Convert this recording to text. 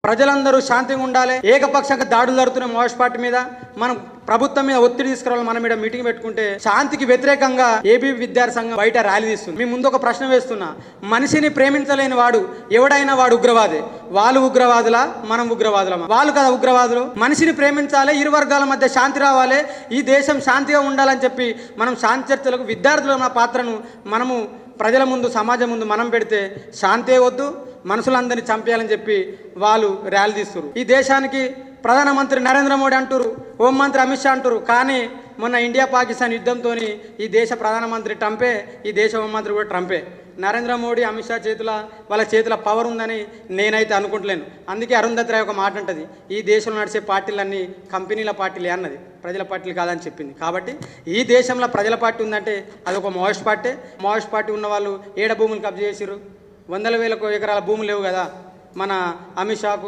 ప్రజలందరూ శాంతిగా ఉండాలి, ఏకపక్షంగా దాడులు జరుగుతున్న మావోయిస్ట్ పార్టీ మీద మనం ప్రభుత్వం మీద ఒత్తిడి తీసుకురావాలి. మనం ఇక్కడ మీటింగ్ పెట్టుకుంటే శాంతికి వ్యతిరేకంగా ఏబీ విద్యార్థి సంఘం బయట ర్యాలీ తీస్తుంది. మీ ముందు ఒక ప్రశ్న వేస్తున్నా, మనిషిని ప్రేమించలేని వాడు ఎవడైనా వాడు ఉగ్రవాదే. వాళ్ళు ఉగ్రవాదులా, మనం ఉగ్రవాదులమా? వాళ్ళు కదా ఉగ్రవాదులు. మనిషిని ప్రేమించాలి, ఇరు వర్గాల మధ్య శాంతి రావాలి, ఈ దేశం శాంతిగా ఉండాలని చెప్పి మనం శాంతి చర్చలకు విద్యార్థుల పాత్రను మనము ప్రజల ముందు, సమాజం ముందు మనం పెడితే శాంతే వద్దు, మనుషులందరినీ చంపేయాలని చెప్పి వాళ్ళు ర్యాలీ తీస్తారు. ఈ దేశానికి ప్రధానమంత్రి నరేంద్ర మోడీ అంటారు, హోంమంత్రి అమిత్ షా అంటారు, కానీ మొన్న ఇండియా పాకిస్తాన్ యుద్ధంతో ఈ దేశ ప్రధానమంత్రి ట్రంపే, ఈ దేశ హోంమంత్రి కూడా ట్రంపే. నరేంద్ర మోడీ, అమిత్ షా వాళ్ళ చేతిలో పవర్ ఉందని నేనైతే అనుకుంటలేను. అందుకే అరుంధతి రాయ్ ఒక మాట అంటది, ఈ దేశంలో నడిచే పార్టీలన్నీ కంపెనీల పార్టీలే అన్నది, ప్రజల పార్టీలు కాదని చెప్పింది. కాబట్టి ఈ దేశంలో ప్రజల పార్టీ ఉందంటే అది ఒక మావోయిస్ట్ పార్టీ. మావోయిస్ట్ పార్టీ ఉన్న వాళ్ళు ఏడ భూములు కబ్జా చేసిరు, 100,000 ఎకరాల భూములు లేవు కదా మన అమిత్ షాకు.